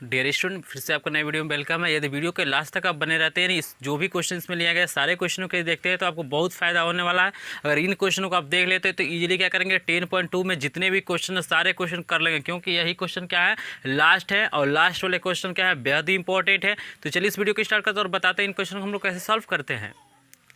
Dear student, फिर से आपका नए वीडियो में वेलकम है। यदि वीडियो के लास्ट तक आप बने रहते हैं, इस जो भी क्वेश्चन में लिया गया सारे क्वेश्चनों के देखते हैं तो आपको बहुत फायदा होने वाला है। अगर इन क्वेश्चनों को आप देख लेते हैं तो इजीली क्या करेंगे, 10.2 में जितने भी क्वेश्चन सारे क्वेश्चन कर लेंगे, क्योंकि यही क्वेश्चन क्या है, लास्ट है। और लास्ट वाले क्वेश्चन क्या है, बेहद ही इंपॉर्टेंट है। तो चलिए इस वीडियो को स्टार्ट करते हैं और बताते हैं इन क्वेश्चन को हम लोग कैसे सॉल्व करते हैं।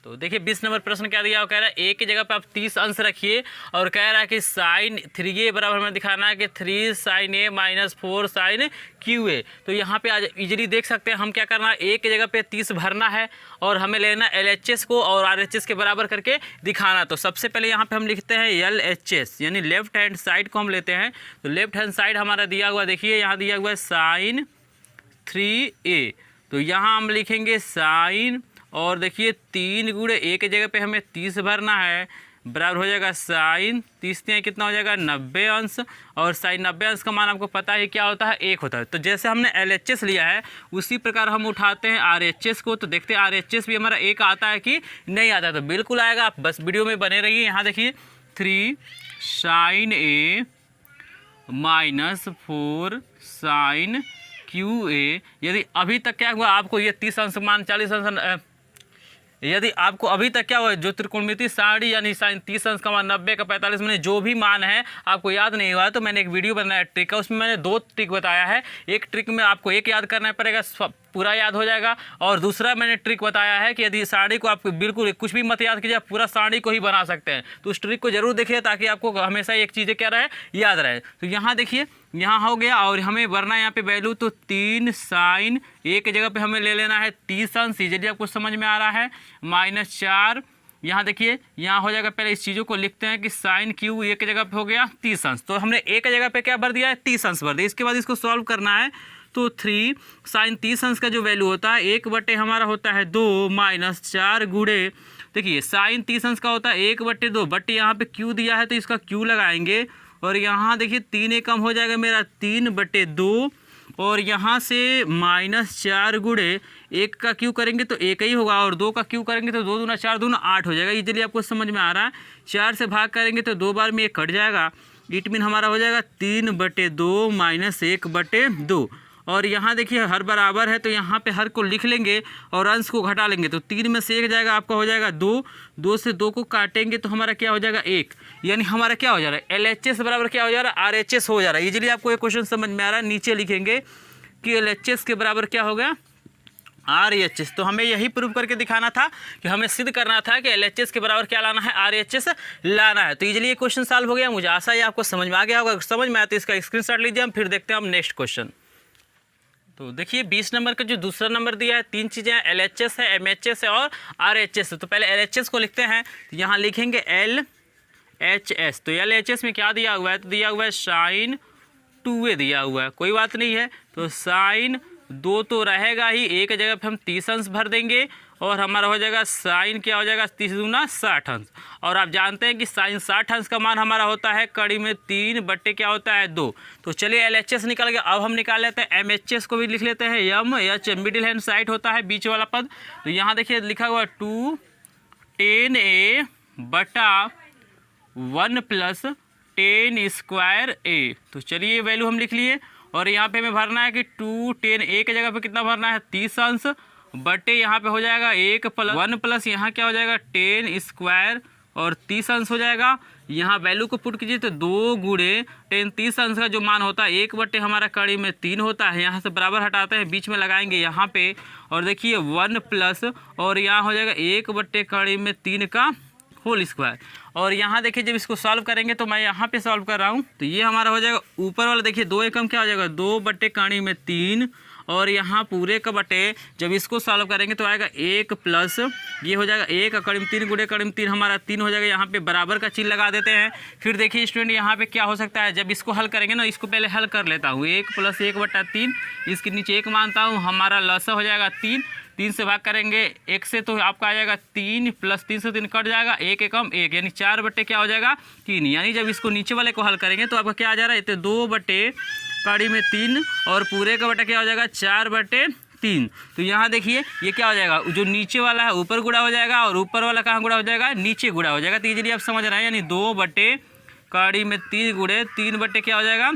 तो देखिए 20 नंबर प्रश्न क्या दिया, वो कह रहा है ए की जगह पे आप 30 अंश रखिए और कह रहा है कि साइन 3a बराबर हमें दिखाना है कि 3 sine A minus 4 sine cube A. तो यहाँ पे आज इजीली देख सकते हैं हम क्या करना है, ए की जगह पे 30 भरना है और हमें लेना LHS को और RHS के बराबर करके दिखाना। तो सबसे पहले यहाँ पे हम लिखते हैं LHS यानी लेफ्ट हैंड साइड को हम लेते हैं। तो लेफ्ट हैंड साइड हमारा दिया हुआ, देखिए यहाँ दिया हुआ है साइन 3a। तो यहाँ हम लिखेंगे साइन और देखिए 3 गुणे ए की जगह पे हमें 30 भरना है, बराबर हो जाएगा साइन 30 कितना हो जाएगा 90 अंश। और साइन 90 अंश का मान आपको पता है क्या होता है, 1 होता है। तो जैसे हमने LHS लिया है उसी प्रकार हम उठाते हैं RHS को। तो देखते हैं RHS भी हमारा 1 आता है कि नहीं आता है। तो बिल्कुल आएगा, आप बस वीडियो में बने रहिए। यहाँ देखिए 3 sine A minus 4 sine cube A. यदि अभी तक क्या हुआ आपको ये 30 अंश मान 40 अंश, यदि आपको अभी तक क्या हुआ जो त्रिकोणमिति सारणी यानी साइन 30 अंश का मान 90 का 45 मैंने जो भी मान है आपको याद नहीं हुआ, तो मैंने एक वीडियो बनाया ट्रिक का, उसमें मैंने 2 ट्रिक बताया है। एक ट्रिक में आपको एक याद करना पड़ेगा, पूरा याद हो जाएगा। और दूसरा मैंने ट्रिक बताया है कि यदि सारणी को आप बिल्कुल कुछ भी मत याद कीजिए, पूरा सारणी को ही बना सकते हैं। तो उस ट्रिक को जरूर देखिए ताकि आपको हमेशा एक चीज़ें क्या रहे, याद रहे। तो यहाँ देखिए यहाँ हो गया और हमें भरना है यहाँ पे वैल्यू। तो 3 साइन ए की जगह पे हमें ले लेना है 30 अंश, यदि आपको समझ में आ रहा है, माइनस 4। यहाँ देखिए यहाँ हो जाएगा, पहले इस चीज़ों को लिखते हैं कि साइन क्यू ए की जगह पे हो गया 30 अंश। तो हमने ए की जगह पे क्या भर दिया है, 30 अंश भर दिया। इसके बाद इसको सॉल्व करना है। तो 3 साइन 30 अंश का जो वैल्यू होता है 1 बटे हमारा होता है 2 माइनस 4 गुणे, देखिए साइन 30 अंश का होता है 1 बटे 2 बटे यहाँ पे क्यू दिया है तो इसका क्यू लगाएंगे। और यहाँ देखिए 3 एक कम हो जाएगा मेरा 3 बटे 2 और यहाँ से माइनस 4 गुणे 1 का क्यू करेंगे तो 1 ही होगा और 2 का क्यू करेंगे तो 2 दूना 4 दूना 8 हो जाएगा। इजीली आपको समझ में आ रहा है। 4 से भाग करेंगे तो 2 बार में 1 कट जाएगा। इट मीन हमारा हो जाएगा 3 बटे 2 माइनस 1 बटे 2। और यहाँ देखिए हर बराबर है तो यहाँ पे हर को लिख लेंगे और अंश को घटा लेंगे। तो 3 में से 1 जाएगा, आपका हो जाएगा 2। 2 से 2 को काटेंगे तो हमारा क्या हो जाएगा 1। यानी हमारा क्या हो जा रहा है, LHS बराबर क्या हो जा रहा है, RHS हो जा रहा है। इजीली आपको ये क्वेश्चन समझ में आ रहा है। नीचे लिखेंगे कि LHS के बराबर क्या हो गया, RHS। तो हमें यही प्रूव करके दिखाना था कि हमें सिद्ध करना था कि LHS के बराबर क्या लाना है, RHS लाना है। तो इजीली ये क्वेश्चन सॉल्व हो गया। मुझे आशा है आपको समझ में आ गया होगा। अगर समझ में आया तो इसका स्क्रीनशॉट लीजिए। हम फिर देखते हैं हम नेक्स्ट क्वेश्चन। तो देखिए 20 नंबर का जो दूसरा नंबर दिया है, 3 चीज़ें हैं, LHS है, MHS है और RHS है। तो पहले LHS को लिखते हैं। तो यहाँ लिखेंगे LHS। तो LHS में क्या दिया हुआ है, तो दिया हुआ है साइन 2a दिया हुआ है, कोई बात नहीं है। तो साइन 2 तो रहेगा ही, एक जगह पे हम 30 अंश भर देंगे और हमारा हो जाएगा साइन क्या हो जाएगा 30 दूना 60 अंश। और आप जानते हैं कि साइन 60 अंश का मान हमारा होता है कड़ी में 3 बट्टे क्या होता है 2। तो चलिए LHS निकल गया। अब हम निकाल लेते हैं MHS को भी लिख लेते हैं। MH मिडिल हैंड साइड होता है, बीच वाला पद। तो यहाँ देखिए लिखा हुआ 2 10a बटा 1 प्लस 10 स्क्वायर a। तो चलिए वैल्यू हम लिख लिए और यहाँ पे हमें भरना है कि 2 10 a की जगह पे कितना भरना है 30 अंश बटे यहाँ पे हो जाएगा 1 प्लस 1 प्लस यहाँ क्या हो जाएगा 10 स्क्वायर और 30 अंश हो जाएगा। यहाँ वैल्यू को पुट कीजिए तो 2 गुणे 10 30 अंश का जो मान होता है 1 बटे हमारा कड़ी में 3 होता है। यहाँ से बराबर हटाते हैं, बीच में लगाएंगे यहाँ पे और देखिए 1 प्लस और यहाँ हो जाएगा 1 बटे कड़ी में 3 का होल स्क्वायर। और यहाँ देखिए जब इसको सॉल्व करेंगे तो मैं यहाँ पे सॉल्व कर रहा हूँ तो ये हमारा हो जाएगा ऊपर वाला, देखिए 2 एकम क्या हो जाएगा 2 बटे कड़ी में 3 और यहाँ पूरे का बटे जब इसको सॉल्व करेंगे तो आएगा 1 प्लस ये हो जाएगा 1 कड़ी में 3 गुणे कड़ी में 3 हमारा 3 हो जाएगा। यहाँ पे बराबर का चिन्ह लगा देते हैं। फिर देखिए स्टूडेंट यहाँ पे क्या हो सकता है, जब इसको हल करेंगे ना, इसको पहले हल कर लेता हूँ। 1 प्लस 1 बटा 3, इसके नीचे 1 मानता हूँ, हमारा लसा हो जाएगा 3। 3 से भाग करेंगे 1 से तो आपका आ जाएगा 3 प्लस 3 से 3 कट जाएगा, 1 एकम 1 यानी 4 बटे क्या हो जाएगा 3। यानी जब इसको नीचे वाले को हल करेंगे तो आपका क्या आ जा रहा है, तो 2 बटे कड़ी में 3 और पूरे का बटा क्या हो जाएगा 4 बटे 3। तो यहाँ देखिए ये क्या हो जाएगा, जो नीचे वाला है ऊपर गुणा हो जाएगा और ऊपर वाला कहाँ गुणा हो जाएगा, नीचे गुणा हो जाएगा। तो इजीली आप समझ रहे हैं, यानी 2 बटे कड़ी में 3 गुणे 3 बटे क्या हो जाएगा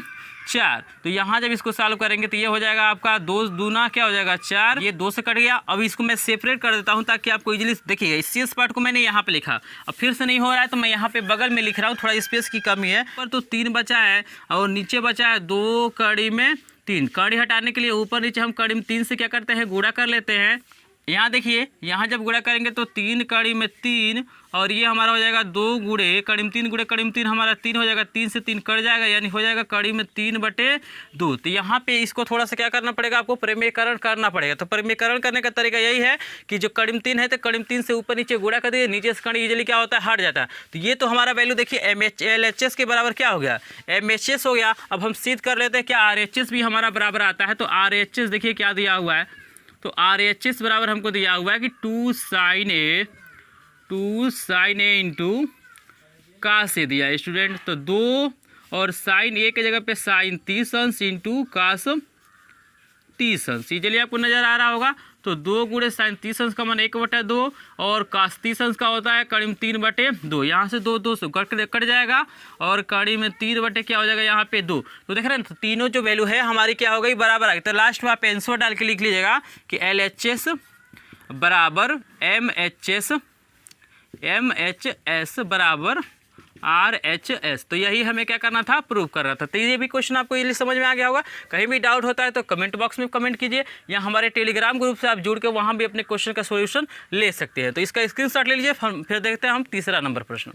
4। तो यहाँ जब इसको सॉल्व करेंगे तो ये हो जाएगा आपका 2 दूना क्या हो जाएगा 4, ये 2 से कट गया। अब इसको मैं सेपरेट कर देता हूँ ताकि आपको इजीली देखिएगा। इस शेष पार्ट को मैंने यहाँ पे लिखा, अब फिर से नहीं हो रहा है तो मैं यहाँ पे बगल में लिख रहा हूँ, थोड़ा स्पेस की कमी है। पर तो 3 बचा है और नीचे बचा है 2 कड़ी में 3। कड़ी हटाने के लिए ऊपर नीचे हम कड़ी में 3 से क्या करते हैं, गुणा कर लेते हैं। यहाँ देखिए, यहाँ जब गुणा करेंगे तो 3 कड़ी में 3 और ये हमारा हो जाएगा 2 गुणे कड़ी में 3 गुणे कड़ी में 3 हमारा 3 हो जाएगा। 3 से 3 कट जाएगा यानी हो जाएगा कड़ी में 3/2। तो यहाँ पे इसको थोड़ा सा क्या करना पड़ेगा, आपको परिमेयकरण करना पड़ेगा। तो परिमेयकरण करने का तरीका यही है कि जो कड़ी में 3 है तो कड़ी में 3 से ऊपर नीचे गुणा कर दिए, नीचे से कड़ी इजीली क्या होता है, हट जाता है। तो ये तो हमारा वैल्यू देखिए LHS के बराबर क्या हो गया, MHS हो गया। अब हम सिद्ध कर लेते हैं क्या RHS भी हमारा बराबर आता है। तो RHS देखिए क्या दिया हुआ है, तो RHS बराबर हमको दिया हुआ है कि 2 sin A इंटू कास ए दिया है स्टूडेंट। तो 2 और साइन ए के जगह पे साइन 30 अंश इंटू कास 30 अंश, चलिए आपको नज़र आ रहा होगा। तो 2 गुणे साइन 30 अंश का मान 1/2 और कास 30 अंश का होता है कड़ी में 3/2। यहाँ से 2 से कट जाएगा और कड़ी में 3 क्या हो जाएगा यहाँ पे 2। तो देख रहे हैं, तो तीनों जो वैल्यू है हमारी क्या हो गई, बराबर आ गई। तो लास्ट में आप आंसर डाल के लिख लीजिएगा कि LHS बराबर MHS बराबर RHS। तो यही हमें क्या करना था, प्रूव कर रहा था। तो ये भी क्वेश्चन आपको ये समझ में आ गया होगा। कहीं भी डाउट होता है तो कमेंट बॉक्स में कमेंट कीजिए या हमारे टेलीग्राम ग्रुप से आप जुड़ के वहाँ भी अपने क्वेश्चन का सॉल्यूशन ले सकते हैं। तो इसका स्क्रीनशॉट ले लीजिए। फिर देखते हैं हम तीसरा नंबर प्रश्न।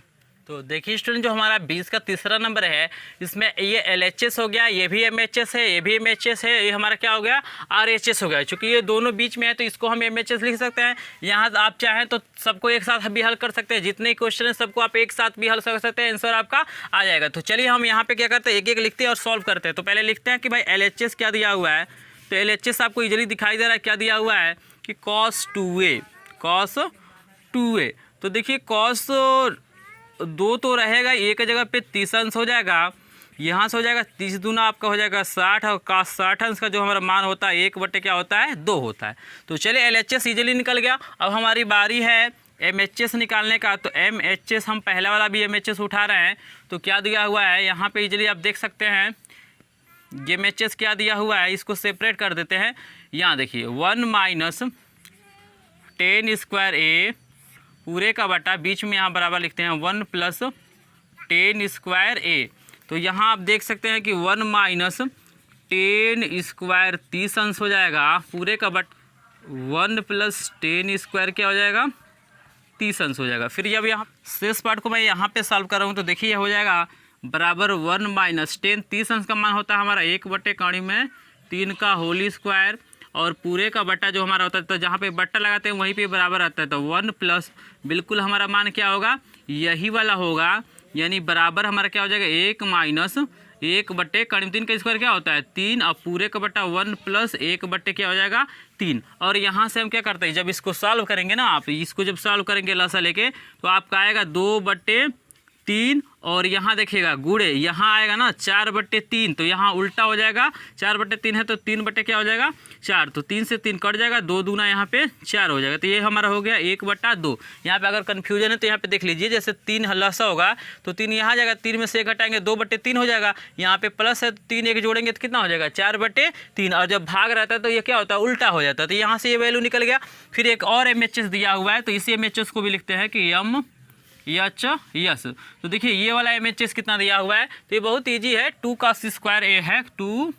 तो देखिए स्टूडेंट, जो हमारा 20 का तीसरा नंबर है, इसमें ये LHS हो गया, ये भी MHS है, ये भी MHS है, ये हमारा क्या हो गया, RHS हो गया। चूँकि ये दोनों बीच में है तो इसको हम MHS लिख सकते हैं। यहाँ आप चाहें तो सबको एक साथ भी हल कर सकते हैं, जितने क्वेश्चन हैं सबको आप एक साथ भी हल कर सकते हैं, आंसर आपका आ जाएगा। तो चलिए हम यहाँ पे क्या करते हैं, एक एक लिखते हैं और सॉल्व करते हैं। तो पहले लिखते हैं कि भाई LHS क्या दिया हुआ है। तो LHS आपको इजीली दिखाई दे रहा है, क्या दिया हुआ है कि cos 2a। तो देखिए cos 2 तो रहेगा, एक जगह पे 30 अंश हो जाएगा, यहाँ से हो जाएगा 30 दूना आपका हो जाएगा 60 और का 60 अंश का जो हमारा मान होता है 1/2 क्या होता है, 2 होता है। तो चलिए LHS इजीली निकल गया। अब हमारी बारी है MHS निकालने का। तो MHS हम पहला वाला भी MHS उठा रहे हैं। तो क्या दिया हुआ है यहाँ पे इजीली आप देख सकते हैं, ये MHS क्या दिया हुआ है, इसको सेपरेट कर देते हैं। यहाँ देखिए 1 माइनस 10 स्क्वायर A पूरे का बटा, बीच में यहाँ बराबर लिखते हैं 1 प्लस 10 स्क्वायर A। तो यहाँ आप देख सकते हैं कि 1 माइनस 10 स्क्वायर 30 अंश हो जाएगा, पूरे का बट 1 प्लस 10 स्क्वायर क्या हो जाएगा, 30 अंश हो जाएगा। फिर जब यहाँ शेष पार्ट को मैं यहाँ पे सॉल्व कर रहा हूँ तो देखिए हो जाएगा बराबर 1 माइनस 10, 30 अंश का मान होता है हमारा 1/3 में 3 का होल स्क्वायर और पूरे का बट्टा जो हमारा होता है, तो जहाँ पे बट्टा लगाते हैं वहीं पे बराबर आता है। तो 1 प्लस बिल्कुल हमारा मान क्या होगा, यही वाला होगा, यानी बराबर हमारा क्या हो जाएगा 1 माइनस 1/3 का स्क्वायर क्या होता है 3 और पूरे का बट्टा 1 प्लस 1/3 क्या हो जाएगा 3। और यहाँ से हम क्या करते हैं, जब इसको सॉल्व करेंगे ना, आप इसको जब सॉल्व करेंगे लसा लेके, तो आपका आएगा 2/3 और यहाँ देखिएगा गुणे, यहाँ आएगा ना 4/3। तो यहाँ उल्टा हो जाएगा, 4/3 है तो 3 क्या हो जाएगा 4। तो 3 से 3 कट जाएगा, 2 दूना यहाँ पे 4 हो जाएगा। तो ये हमारा हो गया 1/2। यहाँ पे अगर कन्फ्यूजन है तो यहाँ पे देख लीजिए, जैसे 3 लसा होगा तो 3 यहाँ जाएगा, 3 में से 1 घटाएंगे 2/3 हो जाएगा। यहाँ पे प्लस है 3 1 जोड़ेंगे तो कितना हो जाएगा 4/3। और जब भाग रहता है तो ये क्या होता है, उल्टा हो जाता है। तो यहाँ से ये वैल्यू निकल गया। फिर एक और MHS दिया हुआ है, तो इसी MHS को भी लिखते हैं कि MHS। तो देखिए ये वाला MHS कितना दिया हुआ है, तो ये बहुत इजी है, 2 cos स्क्वायर A है, 2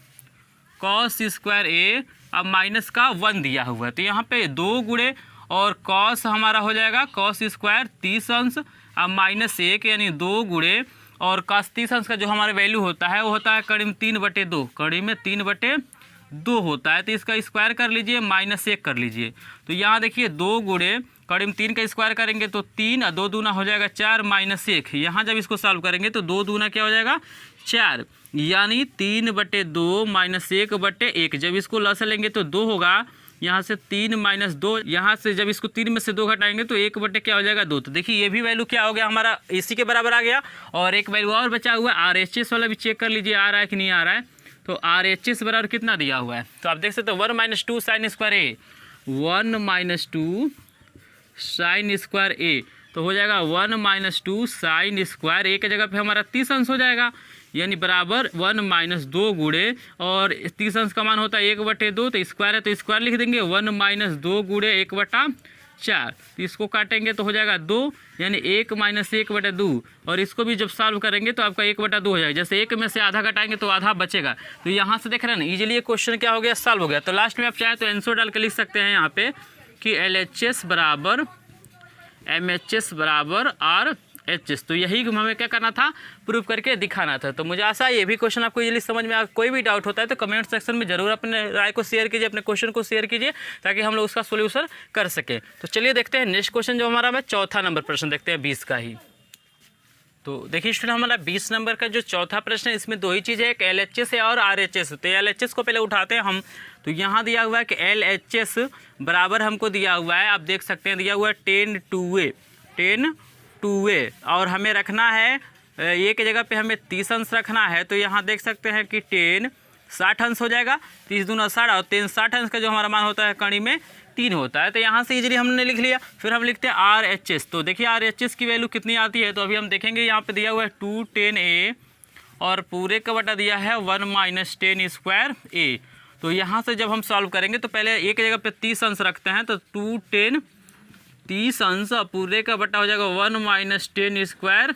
cos स्क्वायर A, अब माइनस का 1 दिया हुआ है। तो यहाँ पे 2 गुणे और cos हमारा हो जाएगा cos स्क्वायर 30 अंश, अब माइनस 1 यानी 2 गुणे और cos 30 अंश का जो हमारा वैल्यू होता है वो होता है कड़ी में 3/2, कड़ी में 3/2 होता है। तो इसका स्क्वायर कर लीजिए, -1 कर लीजिए। तो यहाँ देखिए 2 गुणे कड़ी में 3 का स्क्वायर करेंगे तो 3 और 2 दूना हो जाएगा 4 -1। यहाँ जब इसको सॉल्व करेंगे तो 2 दूना क्या हो जाएगा 4, यानी 3/2 -1/1। जब इसको लसा लेंगे तो 2 होगा, यहाँ से 3 - 2, यहाँ से जब इसको 3 में से 2 घटाएंगे तो 1/2 क्या हो जाएगा 2। तो देखिए ये भी वैल्यू क्या हो गया हमारा, इसी के बराबर आ गया। और एक वैल्यू और बचा हुआ है, RHS वाला भी चेक कर लीजिए आ रहा है कि नहीं आ रहा है। तो RHS बराबर कितना दिया हुआ है, तो आप देख सकते हो 1 - 2 sin square A, 1 - 2 sin square A। तो हो जाएगा 1 - 2 sin स्क्वायर A के जगह पे हमारा 30 अंश हो जाएगा, यानी बराबर 1 माइनस 2 गुणे, और 30 अंश का मान होता है 1/2, तो स्क्वायर है तो स्क्वायर लिख देंगे 1 माइनस 2 गुणे 1/4, तो इसको काटेंगे तो हो जाएगा 2, यानी 1 माइनस 1/2, और इसको भी जब सॉल्व करेंगे तो आपका 1/2 हो जाएगा। जैसे 1 में से आधा घटाएंगे तो आधा बचेगा, तो यहाँ से देख रहे हैं ना इजीली ये क्वेश्चन क्या हो गया, सॉल्व हो गया। तो लास्ट में आप चाहें तो आंसर डाल के लिख सकते हैं यहाँ पे कि LHS बराबर MHS बराबर RHS। तो यही हमें क्या करना था, प्रूव करके दिखाना था। तो मुझे आशा है ये भी क्वेश्चन आपको इजीली समझ में आ। कोई भी डाउट होता है तो कमेंट सेक्शन में जरूर अपने राय को शेयर कीजिए, अपने क्वेश्चन को शेयर कीजिए, ताकि हम लोग उसका सोल्यूशन कर सकें। तो चलिए देखते हैं नेक्स्ट क्वेश्चन जो हमारा है चौथा नंबर प्रश्न देखते हैं 20 का ही। तो देखिए स्टूडेंट, हमारा 20 नंबर का जो चौथा प्रश्न है इसमें दो ही चीज़ है, एक LHS है और RHS। तो LHS को पहले उठाते हैं हम। तो यहाँ दिया हुआ है कि LHS बराबर हमको दिया हुआ है, आप देख सकते हैं दिया हुआ है 10 2a, और हमें रखना है ए के जगह पे हमें 30 अंश रखना है। तो यहाँ देख सकते हैं कि 10 60 अंश हो जाएगा, 30 दूना 60, और 10 60 अंश का जो हमारा मान होता है कड़ी में 3 होता है। तो यहाँ से इजीली हमने लिख लिया। फिर हम लिखते हैं RHS। तो देखिए RHS की वैल्यू कितनी आती है, तो अभी हम देखेंगे। यहाँ पे दिया हुआ है 210a, और पूरे का बटा दिया है 1 माइनस 10 स्क्वायर a। तो यहाँ से जब हम सॉल्व करेंगे तो पहले एक जगह पे 30 अंश रखते हैं, तो 210 30 अंश, पूरे का बटा हो जाएगा 1 माइनस 10 स्क्वायर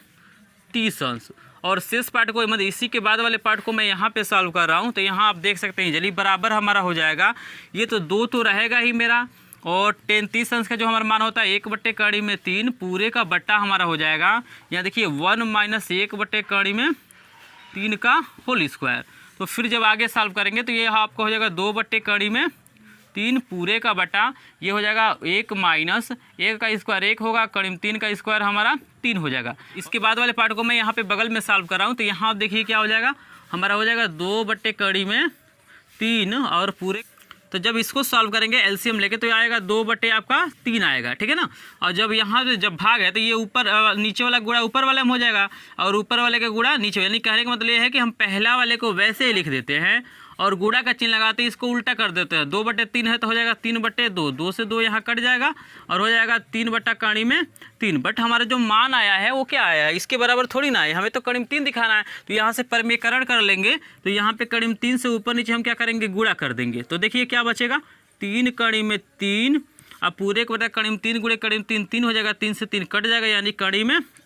30 अंश, और शेष पार्ट को मतलब इसी के बाद वाले पार्ट को मैं यहाँ पे सॉल्व कर रहा हूँ। तो यहाँ आप देख सकते हैं जल्दी बराबर हमारा हो जाएगा, ये तो 2 तो रहेगा ही मेरा, और 30 अंश का जो हमारा मान होता है 1/3 पूरे का बट्टा हमारा हो जाएगा। यहाँ देखिए 1 माइनस 1/3 का होल स्क्वायर। तो फिर जब आगे सॉल्व करेंगे तो ये आपका हो जाएगा 2/3 पूरे का बटा, ये हो जाएगा 1 माइनस 1 का स्क्वायर 1 होगा, 3 का स्क्वायर हमारा 3 हो जाएगा। इसके बाद वाले पार्ट को मैं यहाँ पे बगल में सॉल्व कर रहा हूँ। तो यहाँ आप देखिए क्या हो जाएगा, हमारा हो जाएगा 2/3 और पूरे। तो जब इसको सॉल्व करेंगे एलसीएम लेके तो आएगा 2/3 आएगा, ठीक है ना। और जब यहाँ पे जब भाग है तो ये ऊपर नीचे वाला गुणा ऊपर वाले में हो जाएगा, और ऊपर वाले का गुणा नीचे, यानी कहने का मतलब ये है कि हम पहला वाले को वैसे ही लिख देते हैं और गुणा का चिन्ह लगाते हैं, इसको उल्टा कर देते हैं। 2/3 है तो हो जाएगा 3/2, 2 से 2 यहाँ कट जाएगा और हो जाएगा 3/3। बट हमारा जो मान आया है वो क्या आया है, इसके बराबर थोड़ी ना है, हमें तो 3 दिखाना है। तो यहाँ से परिमीकरण कर लेंगे, तो यहाँ पे 3 से ऊपर नीचे हम क्या करेंगे, गुणा कर देंगे। तो देखिए क्या बचेगा, 3 अब पूरे को बता 3 गुणे 3 हो जाएगा, 3 से 3 कट जाएगा, यानी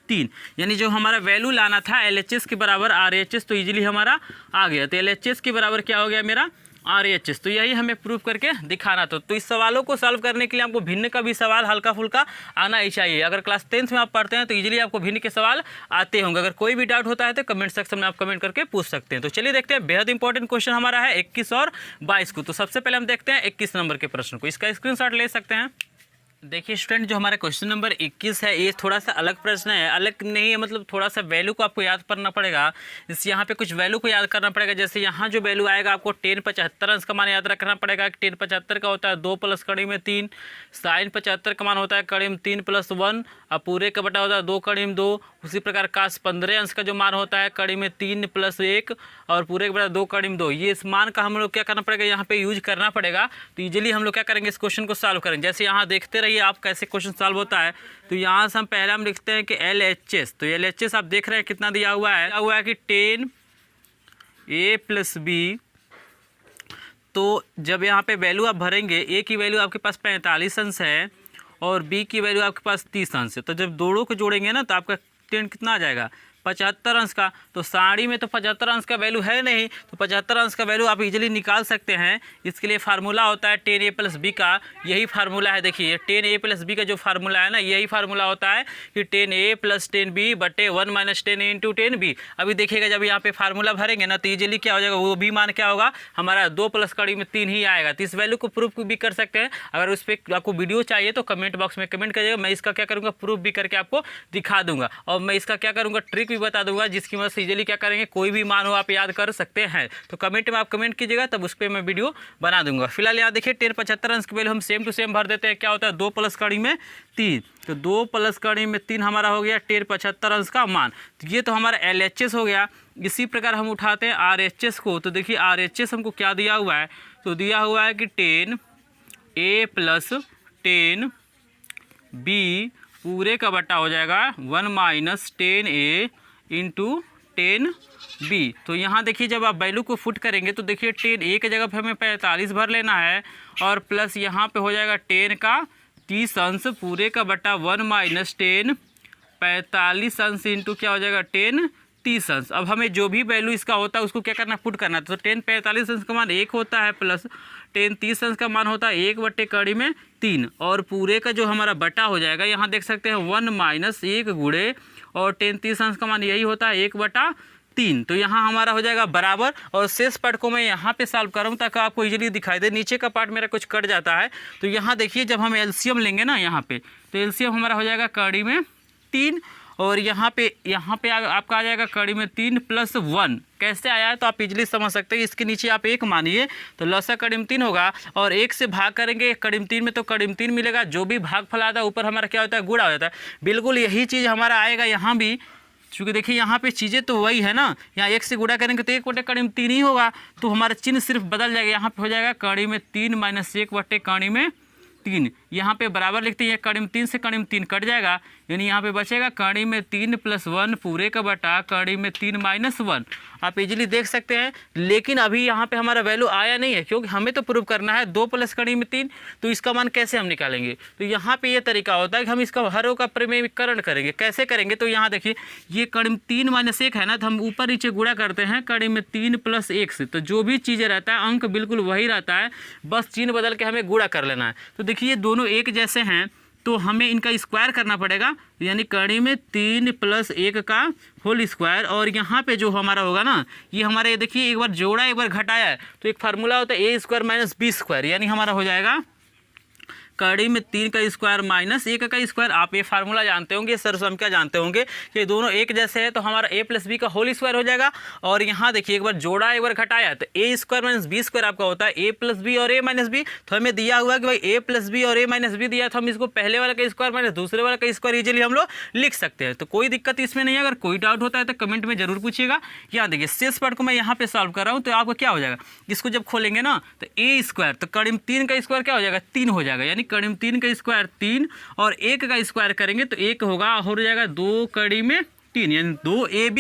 3। यानी जो हमारा वैल्यू लाना था LHS के बराबर RHS, तो इजीली हमारा आ गया। तो LHS के बराबर क्या हो गया मेरा, RHS। तो यही हमें प्रूव करके दिखाना था। तो इस सवालों को सॉल्व करने के लिए आपको भिन्न का भी सवाल हल्का फुल्का आना ही चाहिए। अगर क्लास 10th में आप पढ़ते हैं तो इजीली आपको भिन्न के सवाल आते होंगे। अगर कोई भी डाउट होता है तो कमेंट सेक्शन में आप कमेंट करके पूछ सकते हैं। तो चलिए देखते हैं, बेहद इंपॉर्टेंट क्वेश्चन हमारा है 21 और 22 को। तो सबसे पहले हम देखते हैं 21 नंबर के प्रश्न को, इसका स्क्रीनशॉट ले सकते हैं। देखिए स्टूडेंट, जो हमारा क्वेश्चन नंबर 21 है ये थोड़ा सा अलग प्रश्न है। अलग नहीं है मतलब थोड़ा सा वैल्यू को आपको याद करना पड़ेगा। इस यहाँ पे कुछ वैल्यू को याद करना पड़ेगा। जैसे यहाँ जो वैल्यू आएगा आपको 10/75 अंश का मान याद रखना पड़ेगा। 10/75 का होता है 2 + 3, sin 75 का मान होता है 3 + 1, और पूरे का बटा होता है 2 × 2। उसी प्रकार cos 15 अंश का जो मान होता है 3 + 1, और पूरे का बटा 2 × 2। ये इस मान का हम लोग क्या करना पड़ेगा, यहाँ पे यूज करना पड़ेगा। तो ईजिली हम लोग क्या करेंगे, इस क्वेश्चन को सॉल्व करेंगे। जैसे यहाँ देखते रहिए आप कैसे क्वेश्चन सॉल्व होता है। तो यहाँ से हम पहले हम लिखते हैं कि LHS। तो LHS आप देख रहे हैं कितना दिया हुआ है, कि 10a + b। तो जब यहाँ पे वैल्यू आप भरेंगे, a की वैल्यू आपके पास 45 अंश है और b की वैल्यू आपके पास 30 अंश है। तो जब दोनों को जोड़ेंगे ना तो आपका 10 कितना आ जाएगा, 75 अंश का। तो साड़ी में तो 75 अंश का वैल्यू है नहीं, तो 75 अंश का वैल्यू आप इजीली निकाल सकते हैं। इसके लिए फार्मूला होता है 10a + b का, यही फार्मूला है। देखिए 10a + b का जो फार्मूला है ना, यही फार्मूला होता है कि 10a + 10b बटे 1 - 10 × 10b। अभी देखिएगा जब यहाँ पे फार्मूला भरेंगे ना तो इजीली क्या हो जाएगा, वो भी मान क्या होगा हमारा 2 + 3 ही आएगा। तो इस वैल्यू को प्रूफ भी कर सकते हैं। अगर उस पर आपको वीडियो चाहिए तो कमेंट बॉक्स में कमेंट करिएगा, मैं इसका क्या करूँगा, प्रूफ भी करके आपको दिखा दूंगा। और मैं इसका क्या करूँगा, ट्रिक भी बता दूंगा, जिसकी मदद से इजीली क्या करेंगे, कोई भी मान हो आप याद कर सकते हैं। तो कमेंट में आप कमेंट कीजिएगा, तब उस पर मैं वीडियो बना दूंगा। फिलहाल यहाँ देखिए 10/75 अंश की वैल्यू हम सेम टू सेम भर देते हैं। क्या होता है, 2 + 3। तो 2 + 3 हमारा हो गया 10/75 अंश का मान। तो ये तो हमारा LHS हो गया। इसी प्रकार हम उठाते हैं RHS को। तो देखिए RHS हमको क्या दिया हुआ है, तो दिया हुआ है कि 10a + 10b पूरे का बटा हो जाएगा 1 - 10a × टेन बी। तो यहाँ देखिए जब आप वैल्यू को फुट करेंगे तो देखिए टेन ए की जगह पे हमें 45 भर लेना है और प्लस यहाँ पे हो जाएगा टेन का 30 अंश पूरे का बटा 1 माइनस टेन 45 अंश इंटू क्या हो जाएगा 10 30 अंश। अब हमें जो भी वैल्यू इसका होता है उसको क्या करना पुट करना है। तो 10 45 अंश का मान 1 होता है प्लस 10 30 अंश का मान होता है 1 बटे कड़ी में 3 और पूरे का जो हमारा बटा हो जाएगा यहाँ देख सकते हैं 1 माइनस 1 गुणे और 10 30 अंश का मान यही होता है 1 बटा 3। तो यहाँ हमारा हो जाएगा बराबर और शेष पार्ट को मैं यहाँ पे सॉल्व करूँ ताकि आपको इजीली दिखाई दे। नीचे का पार्ट मेरा कुछ कट जाता है तो यहाँ देखिए जब हम एलसीएम लेंगे ना यहाँ पे तो एलसीएम हमारा हो जाएगा कड़ी में 3 और यहाँ पे आपका आ जाएगा कड़ी में 3 प्लस 1। कैसे आया है तो आप इजीली समझ सकते हैं। इसके नीचे आप 1 मानिए तो लसा कड़ी में 3 होगा और 1 से भाग करेंगे कड़ी में 3 में तो कड़ी में 3 मिलेगा। जो भी भाग फल आता है ऊपर हमारा क्या होता है गुणा हो जाता है। बिल्कुल यही चीज़ हमारा आएगा यहाँ भी, क्योंकि देखिए यहाँ पे चीज़ें तो वही है ना। यहाँ 1 से गुणा करेंगे तो 1 बटे कड़ी में 3 ही होगा तो हमारा चिन्ह सिर्फ बदल जाएगा। यहाँ पे हो जाएगा कड़ी में 3 माइनस 1 बटे कड़ी में 3। यहाँ पे बराबर लिखते हैं कड़ी में 3 से कड़ी में 3 कट जाएगा यानी यहाँ पे बचेगा कड़ी में 3 प्लस 1 पूरे का बटा कड़ी में 3 माइनस 1। आप इजीली देख सकते हैं। लेकिन अभी यहाँ पे हमारा वैल्यू आया नहीं है क्योंकि हमें तो प्रूव करना है 2 प्लस कड़ी में 3। तो इसका मान कैसे हम निकालेंगे तो यहाँ पे ये तरीका होता है कि हम इसका हर रो का प्रमेयीकरण करेंगे। कैसे करेंगे तो यहाँ देखिए ये कड़ी में 3 माइनस 1 है ना तो हम ऊपर नीचे गुणा करते हैं कड़ी में 3 प्लस 1 से। तो जो भी चीज़ें रहता है अंक बिल्कुल वही रहता है, बस चिन्ह बदल के हमें गुणा कर लेना है। तो देखिए ये दोनों एक जैसे हैं तो हमें इनका स्क्वायर करना पड़ेगा यानी कड़ी में 3 प्लस 1 का होल स्क्वायर। और यहाँ पे जो हमारा होगा ना ये हमारे देखिए एक बार जोड़ा एक बार घटाया है तो एक फार्मूला होता है ए स्क्वायर माइनस बी स्क्वायर यानी हमारा हो जाएगा कड़ी में 3 का स्क्वायर माइनस 1 का स्क्वायर। आप ये फार्मूला जानते होंगे, सरसम क्या जानते होंगे कि दोनों एक जैसे हैं तो हमारा a प्लस बी का होल स्क्वायर हो जाएगा। और यहाँ देखिए एक बार जोड़ा एक बार घटाया तो ए स्क्वायर माइनस बी स्क्वायर आपका होता है a प्लस बी और a माइनस बी। तो हमें दिया हुआ कि भाई a प्लस बी और a माइनस बी दिया तो हम इसको पहले वाला का स्क्वायर माइनस दूसरे वाला का स्क्वायर इजीली हम लोग लिख सकते हैं। तो कोई दिक्कत इसमें नहीं है। अगर कोई डाउट होता है तो कमेंट में जरूर पूछिएगा। यहाँ देखिए शेष पार्ट को मैं यहाँ पे सॉल्व कर रहा हूँ तो आपको क्या हो जाएगा इसको जब खोलेंगे ना तो a स्क्वायर तो कड़ी में 3 का स्क्वायर क्या हो जाएगा 3 हो जाएगा यानी कड़ी में 3 का स्क्वायर 3 और 1 का स्क्वायर करेंगे तो 1 होगा हो जाएगा 2 कड़ी में 3 यानी 2ab।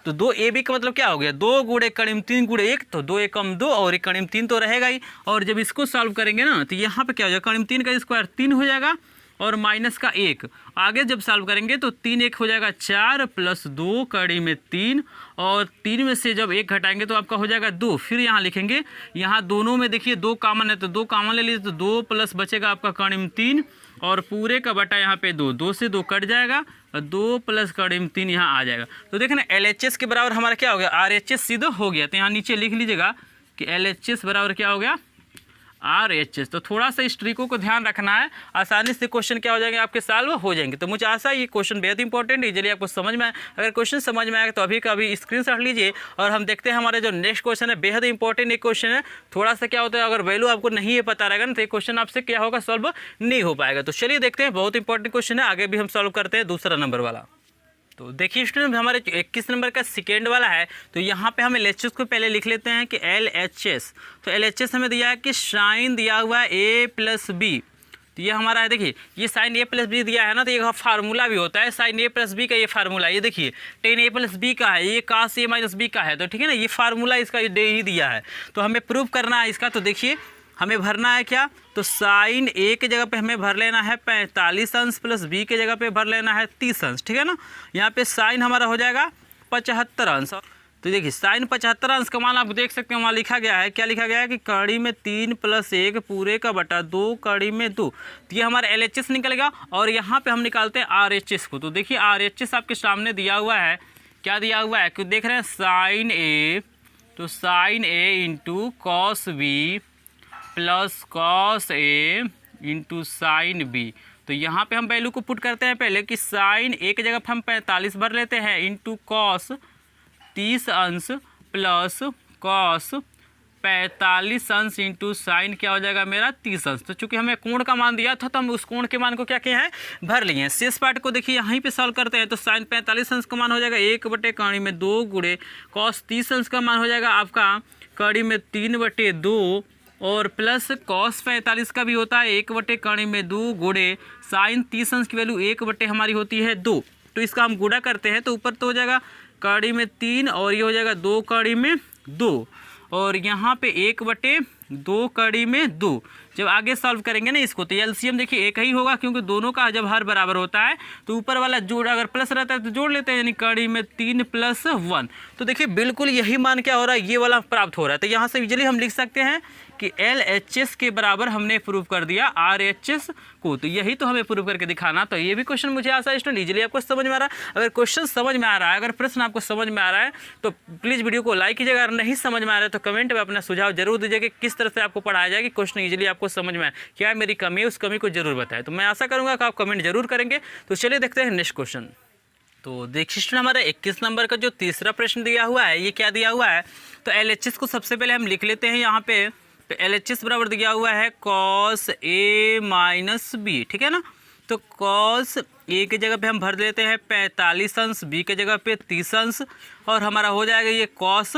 तो 2ab का मतलब क्या हो गया 2 गुणे कड़ी में 3 गुणे 1 तो 2 एकम 2 और 1 कड़ी में 3 तो रहेगा ही। और जब इसको सॉल्व करेंगे ना तो यहाँ पे क्या हो जाएगा कड़ी में 3 का स्क्वायर 3 हो जाएगा और माइनस का 1 आगे जब सॉल्व करेंगे तो 3 1 हो जाएगा 4 प्लस 2 कड़ी में 3 और 3 में से जब 1 घटाएंगे तो आपका हो जाएगा 2। फिर यहाँ लिखेंगे यहाँ दोनों में देखिए 2 कॉमन है तो 2 कॉमन ले लीजिए तो 2 प्लस बचेगा आपका कड़ी में 3 और पूरे का बटा यहाँ पे 2 2 से 2 कट जाएगा और 2 प्लस कड़ी में 3 यहाँ आ जाएगा। तो देखें ना LHS के बराबर हमारा क्या हो गया RHS सीधा हो गया। तो यहाँ नीचे लिख लीजिएगा कि LHS बराबर क्या हो गया RHS। तो थोड़ा सा इस ट्रिकों को ध्यान रखना है, आसानी से क्वेश्चन क्या हो जाएंगे आपके सॉल्व हो जाएंगे। तो मुझे आशा है ये क्वेश्चन बेहद इंपॉर्टेंट इजीली आपको समझ में आए। अगर क्वेश्चन समझ में आएगा तो अभी का अभी स्क्रीनशॉट लीजिए और हम देखते हैं हमारे जो नेक्स्ट क्वेश्चन है बेहद इंपॉर्टेंट एक क्वेश्चन है। थोड़ा सा क्या होता है अगर वैल्यू आपको नहीं पता रहेगा ना तो ये क्वेश्चन आपसे क्या होगा सॉल्व नहीं हो पाएगा। तो चलिए देखते हैं, बहुत इंपॉर्टेंट क्वेश्चन है। आगे भी हम सॉल्व करते हैं दूसरा नंबर वाला। तो देखिए स्टूडेंट हमारे 21 नंबर का सेकेंड वाला है। तो यहाँ पे हम LHS को पहले लिख लेते हैं कि LHS। तो LHS हमें दिया है कि साइन दिया हुआ है a प्लस बी। तो ये हमारा है देखिए ये साइन a प्लस बी दिया है ना तो ये फार्मूला भी होता है साइन a प्लस बी का। ये फार्मूला ये देखिए tan a प्लस बी का है, ये cos a माइनस बी का है। तो ठीक है ना ये फार्मूला इसका ही दिया है तो हमें प्रूव करना है इसका। तो देखिए हमें भरना है क्या तो साइन a की जगह पे हमें भर लेना है 45 अंश प्लस b की जगह पे भर लेना है 30 अंश। ठीक है ना यहाँ पे साइन हमारा हो जाएगा 75 अंश। तो देखिए साइन 75 अंश का मान आप देख सकते हैं वहाँ लिखा गया है क्या लिखा गया है कि कड़ी में 3 प्लस 1 पूरे का बटा 2 कड़ी में 2। तो ये हमारा LHS निकलेगा और यहाँ पे हम निकालते हैं RHS को। तो देखिए RHS आपके सामने दिया हुआ है, क्या दिया हुआ है कि देख रहे हैं साइन a। तो sine a into cos B plus cos A into sine B. तो यहाँ पे हम वैल्यू को पुट करते हैं पहले कि साइन ए की जगह पे हम 45 भर लेते हैं इंटू कॉस 30 अंश प्लस कॉस 45 अंश इंटू साइन क्या हो जाएगा मेरा 30 अंश। तो चूंकि हमें कोण का मान दिया था तो हम उस कोण के मान को क्या किए हैं भर लिए हैं। शेष पार्ट को देखिए यहीं पे सॉल्व करते हैं। तो साइन 45 अंश का मान हो जाएगा 1 बटे कड़ी में 2 गुणे कॉस 30 अंश का मान हो जाएगा आपका कड़ी में 3 बटे 2 और प्लस कॉस 45 का भी होता है 1 बटे कड़ी में 2 गुणे साइन 30 अंश की वैल्यू 1 बटे हमारी होती है 2। तो इसका हम गुणा करते हैं तो ऊपर तो हो जाएगा कड़ी में 3 और ये हो जाएगा 2 कड़ी में 2 और यहाँ पे 1/2 कड़ी में 2। जब आगे सॉल्व करेंगे ना इसको तो एलसीएम देखिए एक ही होगा, क्योंकि दोनों का जब हर बराबर होता है तो ऊपर वाला जोड़ अगर प्लस रहता है तो जोड़ लेते हैं, यानी कड़ी में 3 + 1। तो देखिए बिल्कुल यही मान क्या हो रहा है, ये वाला प्राप्त हो रहा है। तो यहाँ से इजीली हम लिख सकते हैं कि LHS के बराबर हमने प्रूव कर दिया RHS को। तो यही तो हमें प्रूव करके दिखाना। तो ये भी क्वेश्चन मुझे आशा है स्टूडेंट इजीली आपको समझ में आ रहा है। अगर क्वेश्चन समझ में आ रहा है, अगर प्रश्न आपको समझ में आ रहा है तो प्लीज़ वीडियो को लाइक कीजिएगा। अगर नहीं समझ में आ रहा है तो कमेंट में अपना सुझाव जरूर दीजिएगा कि किस तरह से आपको पढ़ाया जाए कि क्वेश्चन इजीली आपको समझ में आए, क्या मेरी कमी है उस कमी को जरूर बताएं। तो मैं आशा करूँगा कि आप कमेंट जरूर करेंगे। तो चलिए देखते हैं नेक्स्ट क्वेश्चन। तो देखिए स्टूडेंट हमारा 21 नंबर का जो तीसरा प्रश्न दिया हुआ है, ये क्या दिया हुआ है, तो LHS को सबसे पहले हम लिख लेते हैं यहाँ पे। तो LHS बराबर दिया हुआ है cos A - B, ठीक है ना। तो cos A की जगह पे हम भर देते हैं 45 अंश, B की जगह पे 30 अंश और हमारा हो जाएगा ये cos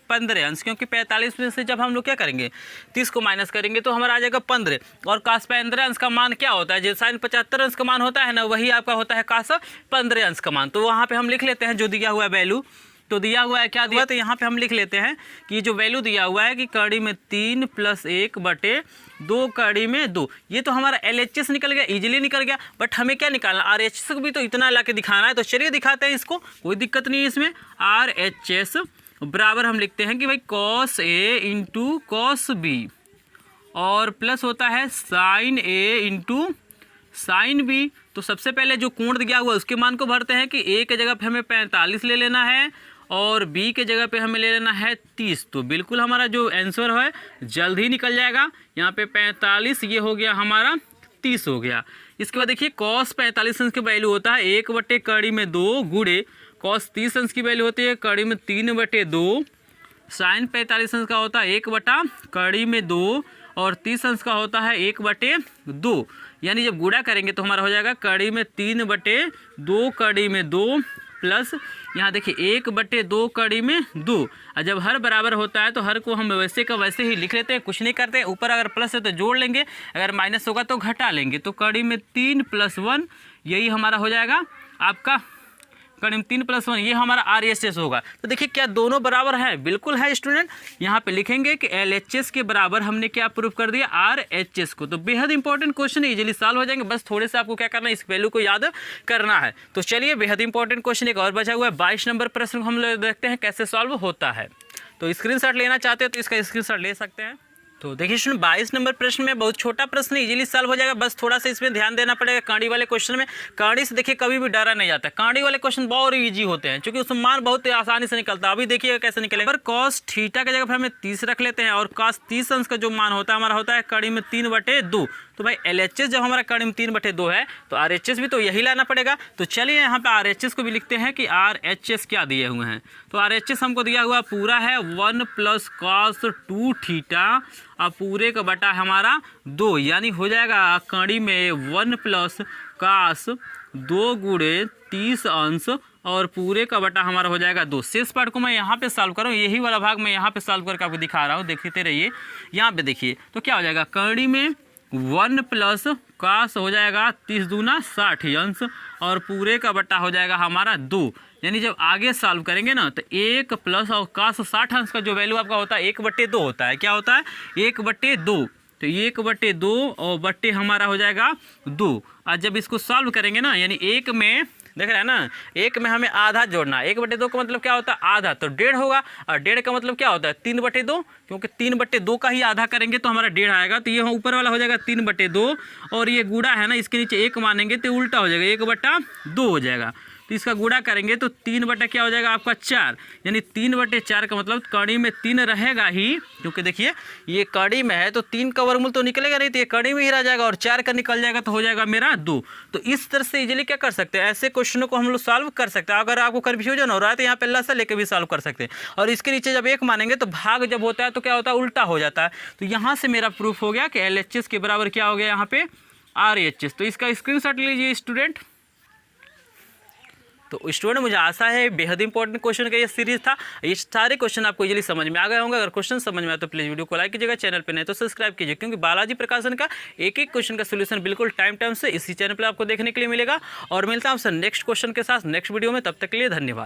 15 अंश, क्योंकि 45 में से जब हम लोग क्या करेंगे 30 को माइनस करेंगे तो हमारा आ जाएगा 15। और cos 15 अंश का मान क्या होता है, जो sin 75 अंश का मान होता है ना, वही आपका होता है cos 15 अंश का मान। तो वहाँ पे हम लिख लेते हैं जो दिया हुआ है वैल्यू। तो दिया हुआ है क्या दिया, तो यहाँ पे हम लिख लेते हैं कि जो वैल्यू दिया हुआ है कि कड़ी में 3 + 1/2 कड़ी में 2। ये तो हमारा LHS निकल गया, इजीली निकल गया। बट हमें क्या निकालना, RHS को भी तो इतना ला के दिखाना है। तो चलिए दिखाते हैं इसको, कोई दिक्कत नहीं है इसमें। RHS बराबर हम लिखते हैं कि भाई cos A × cos B और प्लस होता है sin A × sin B। तो सबसे पहले जो कोण दिया हुआ है उसके मान को भरते हैं कि A के जगह पे हमें 45 ले लेना है और B के जगह पे हमें ले लेना है 30। तो बिल्कुल हमारा जो आंसर है जल्द ही निकल जाएगा। यहाँ पे 45 ये हो गया हमारा 30 हो गया। इसके बाद देखिए cos 45 अंश की वैल्यू होता है 1/2 कड़ी में 2 गुणे cos 30 अंश की वैल्यू होती है कड़ी में 3/2। sin 45 अंश का होता है 1/2 कड़ी में 2 और 30 अंश का होता है 1/2। यानी जब गुणा करेंगे तो हमारा हो जाएगा कड़ी में 3/2 कड़ी में 2 प्लस यहाँ देखिए 1/2 कड़ी में 2। और जब हर बराबर होता है तो हर को हम वैसे का वैसे ही लिख लेते हैं, कुछ नहीं करते। ऊपर अगर प्लस है तो जोड़ लेंगे, अगर माइनस होगा तो घटा लेंगे। तो कड़ी में 3 + 1 यही हमारा हो जाएगा आपका कड़ी में 3 + 1 ये हमारा RHS होगा। तो देखिए क्या दोनों बराबर है, बिल्कुल है स्टूडेंट। यहाँ पे लिखेंगे कि LHS के बराबर हमने क्या प्रूव कर दिया, RHS को। तो बेहद इंपॉर्टेंट क्वेश्चन है, इजीली सॉल्व हो जाएंगे। बस थोड़े से आपको क्या करना है, इस वैल्यू को याद करना है। तो चलिए बेहद इंपॉर्टेंट क्वेश्चन एक और बचा हुआ है 22 नंबर प्रश्न को हम लोग देखते हैं कैसे सॉल्व होता है। तो स्क्रीनशॉट लेना चाहते हो तो इसका स्क्रीनशॉट ले सकते हैं। तो देखिए स्टूडेंट 22 नंबर प्रश्न में बहुत छोटा प्रश्न इजीली सॉल्व हो जाएगा। बस थोड़ा सा इसमें ध्यान देना पड़ेगा। कांडी वाले क्वेश्चन में कांडी से देखिए कभी भी डरा नहीं जाता। कांडी वाले क्वेश्चन बहुत इजी होते हैं क्योंकि उसमें मान बहुत आसानी से निकलता है। अभी देखिएगा कैसे निकलेगा। पर cos थीटा की जगह पर हमें 30 रख लेते हैं और cos 30 अंश का जो मान होता है हमारा होता है कड़ी में 3/2। तो भाई LHS जब हमारा कड़ी में 3/2 है तो RHS भी तो यही लाना पड़ेगा। तो चलिए यहाँ पे RHS को भी लिखते हैं कि RHS क्या दिए हुए हैं। तो RHS हमको दिया हुआ पूरा है 1 + cos 2 थीटा और पूरे का बटा हमारा 2, यानी हो जाएगा कड़ी में 1 + cos 2 × 30 अंश और पूरे का बटा हमारा हो जाएगा 2। शेष पार्ट को मैं यहाँ पे सॉल्व कर रहा हूँ, यही वाला भाग मैं यहाँ पे सॉल्व करके आपको दिखा रहा हूँ, देखते रहिए। यहाँ पे देखिए तो क्या हो जाएगा कड़ी में 1 + cos हो जाएगा 30 दूना 60 अंश और पूरे का बटा हो जाएगा हमारा 2। यानी जब आगे सॉल्व करेंगे ना तो 1 + और cos 60 अंश का जो वैल्यू आपका होता है 1/2 होता है। क्या होता है 1/2। तो 1/2 और बट्टे हमारा हो जाएगा 2। और जब इसको सॉल्व करेंगे ना यानी एक में देख रहे हैं ना, एक में हमें आधा जोड़ना है। 1/2 का मतलब क्या होता है आधा, तो 1.5 होगा। और 1.5 का मतलब क्या होता है 3/2, क्योंकि 3/2 का ही आधा करेंगे तो हमारा 1.5 आएगा। तो ये ऊपर वाला हो जाएगा 3/2 और ये गुणा है ना इसके नीचे 1 मानेंगे तो उल्टा हो जाएगा 1/2 हो जाएगा। तो इसका गुणा करेंगे तो 3 क्या हो जाएगा आपका 4, यानी 3/4 का मतलब कड़ी में 3 रहेगा ही, क्योंकि देखिए ये कड़ी में है तो 3 का वर्गमूल तो निकलेगा नहीं, तो ये कड़ी में ही रह जाएगा और 4 का निकल जाएगा तो हो जाएगा मेरा 2। तो इस तरह से इजीली क्या कर सकते हैं, ऐसे क्वेश्चनों को हम लोग सॉल्व कर सकते हैं। अगर आपको कन्फ्यूजन हो रहा है तो यहाँ पे लसा लेके भी सॉल्व कर सकते हैं। और इसके नीचे जब 1 मानेंगे तो भाग जब होता है तो क्या होता है उल्टा हो जाता है। तो यहाँ से मेरा प्रूफ हो गया कि LHS के बराबर क्या हो गया यहाँ पे RHS। तो इसका स्क्रीनशॉट लीजिए स्टूडेंट। तो स्टूडेंट मुझे आशा है बेहद इंपॉर्टेंट क्वेश्चन का ये सीरीज था। ये सारे क्वेश्चन आपको इजीली समझ में आ गए होंगे। अगर क्वेश्चन समझ में आए तो प्लीज़ वीडियो को लाइक कीजिएगा, चैनल पे नहीं तो सब्सक्राइब कीजिए, क्योंकि बालाजी प्रकाशन का एक एक क्वेश्चन का सोल्यूशन बिल्कुल टाइम से इसी चैनल पर आपको देखने के लिए मिलेगा। और मिलता है आपसे नेक्स्ट क्वेश्चन के साथ नेक्स्ट वीडियो में, तब तक के लिए धन्यवाद।